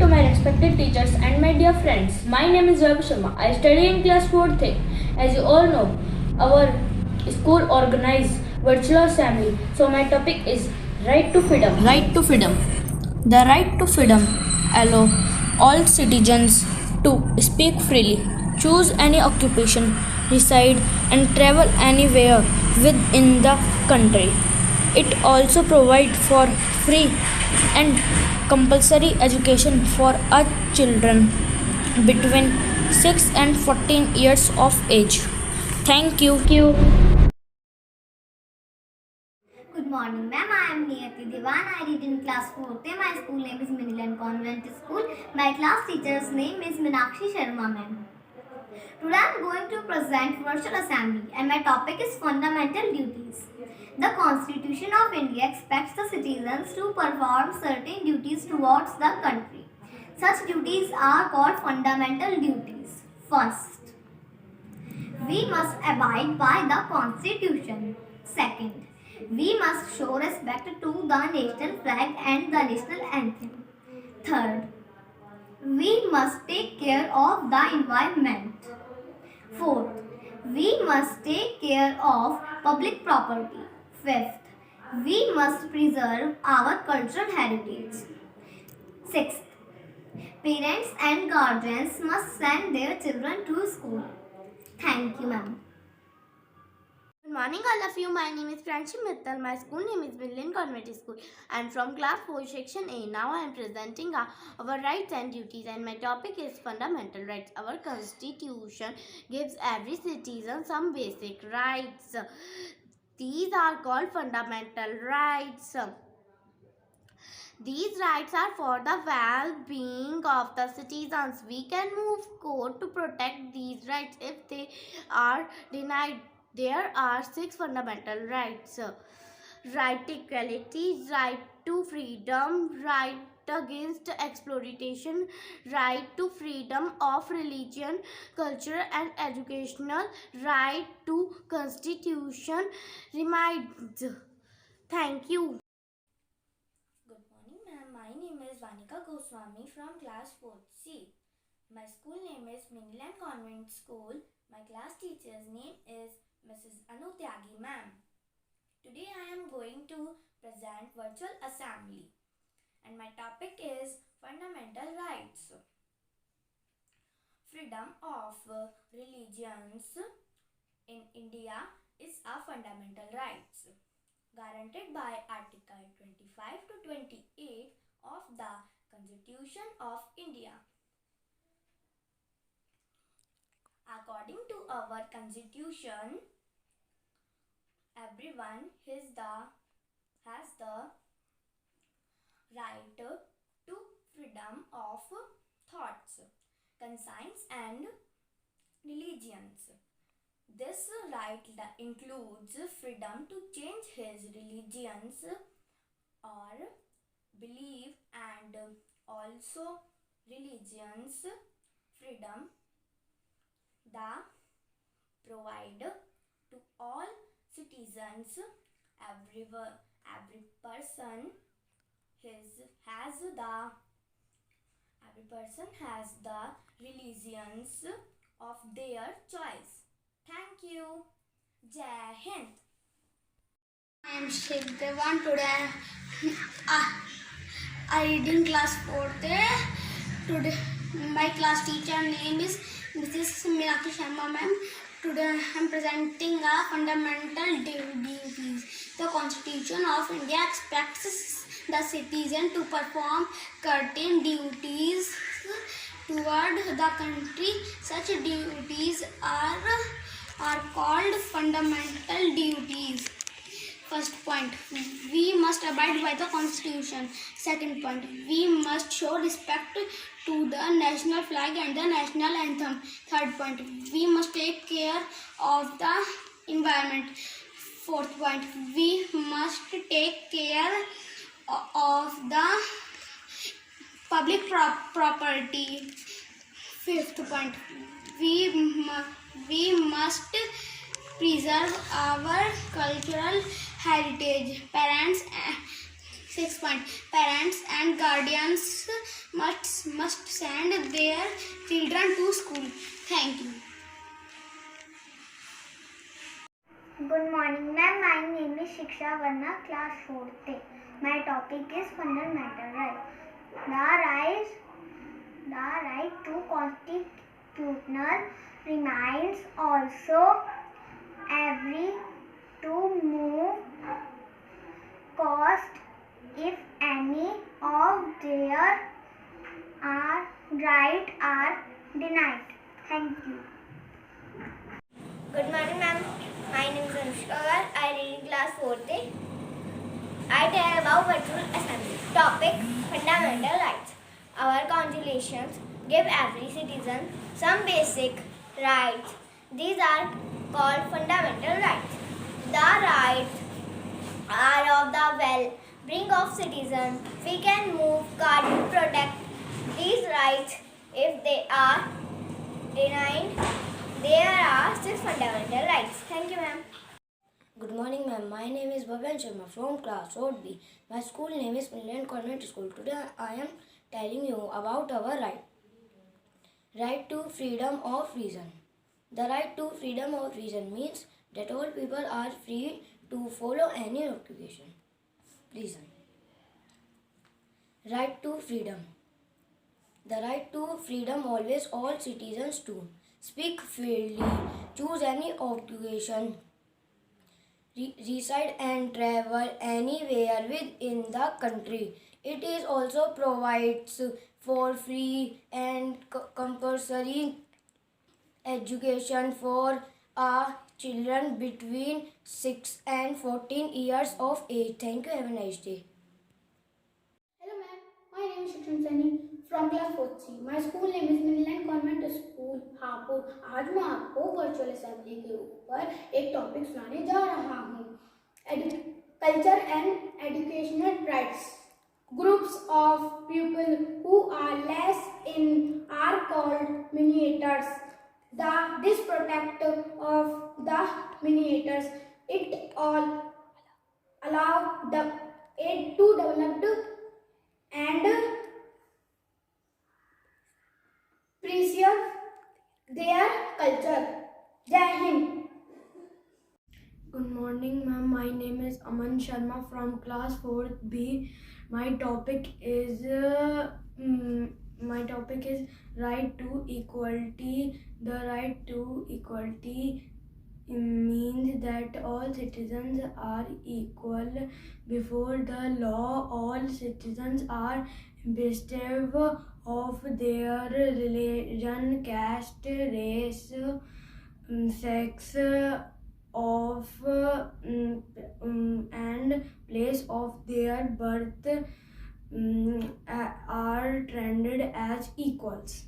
to my respected teachers and my dear friends. My name is Vaibhav Sharma. I study in class 4th. As you all know, our school organizes virtual assembly. So my topic is right to freedom. Right to freedom. The right to freedom allow all citizens to speak freely, choose any occupation, reside and travel anywhere within the country. It also provides for free and compulsory education for all children between 6 and 14 years of age. Thank you. Good morning, ma'am. I am Niyati Devan. I read in class 4th. My school name is Miniland Convent School. My class teacher's name is Meenakshi Sharma, ma'am. Today I am going to present virtual assembly and my topic is fundamental duties. The Constitution of India expects the citizens to perform certain duties towards the country. Such duties are called fundamental duties. First, we must abide by the Constitution. Second, we must show respect to the national flag and the national anthem. Third, we must take care of the environment. Fourth, we must take care of public property. Fifth, we must preserve our cultural heritage. Sixth, parents and guardians must send their children to school. Thank you, ma'am. Good morning, all of you. My name is Pranshi Mittal. My school name is Miniland Convent School. I am from class 4, section A. Now I am presenting our rights and duties, and my topic is fundamental rights. Our constitution gives every citizen some basic rights. These are called fundamental rights. These rights are for the well-being of the citizens. We can move court to protect these rights if they are denied. There are 6 fundamental rights. Right to equality, right to freedom, right against exploitation, right to freedom of religion, culture and educational, right to constitution remains. Thank you. Good morning, ma'am. My name is Vanika Goswami from class 4th C. My school name is Miniland Convent School. My class teacher's name is Mrs. Anu Tyagi, ma'am. Today I am going to present virtual assembly and my topic is fundamental rights. Freedom of religions in India is a fundamental rights guaranteed by Article 25 to 28 of the Constitution of India. According to our Constitution, everyone has the right to freedom of thoughts, conscience and religions. This right includes freedom to change his religions or belief and also religions freedom that provide to all citizens. Every person has the religions of their choice. Thank you. Jai Hind. I am Shiv Devan. Today I read in class 4th. Today my class teacher name is Mrs. Meenakshi Sharma, ma'am. Today I am presenting a fundamental duties. The Constitution of India expects the citizen to perform certain duties toward the country. Such duties are called fundamental duties. First point, we must abide by the Constitution. Second point, we must show respect to the national flag and the national anthem. Third point, we must take care of the environment. Fourth point, we must take care of the public property. Fifth point, we must preserve our cultural heritage. Parents 6 point. Parents and guardians must send their children to school. Thank you. Good morning, ma'am. My name is Shiksha Varna, class 4th. My topic is fundamental rights. The right to constitutional remains also every to move cost if any of their right are denied. Thank you. Good morning, ma'am. My name is Anushka Agar. I read in class 4th. I tell about virtual assembly. Topic: fundamental rights. Our constitutions give every citizen some basic rights. These are called fundamental rights. The rights are of the well-being of citizens. We can move card to protect these rights if they are denied. There are 6 fundamental rights. Thank you, ma'am. Good morning, ma'am. My name is Bhavan Sharma from class 4B. My school name is Millian Convent School. Today I am telling you about our right. Right to freedom of reason. The right to freedom of reason means that all people are free to follow any occupation. Reason. Right to freedom. The right to freedom always all citizens to speak freely, choose any occupation, reside and travel anywhere within the country. It is also provides for free and compulsory education for children between 6 and 14 years of age. Thank you. Have a nice day. Hello ma'am, my name is Shikshan Saini from class 4th C. My school name is Millian Convent School, Hapur. आज मैं आपको virtual assembly के ऊपर एक topic सुनाने जा रहा हूँ. Culture and educational rights. Groups of people who are less in are called mediators. This protect of the mediators. It all allow the aid to develop and preserve their culture. Jai Hind. Good morning, ma'am. My name is Aman Sharma from class 4B. My topic is right to equality. The right to equality means that all citizens are equal before the law. All citizens are irrespective of their religion, caste, race, sex, of and place of their birth are treated as equals.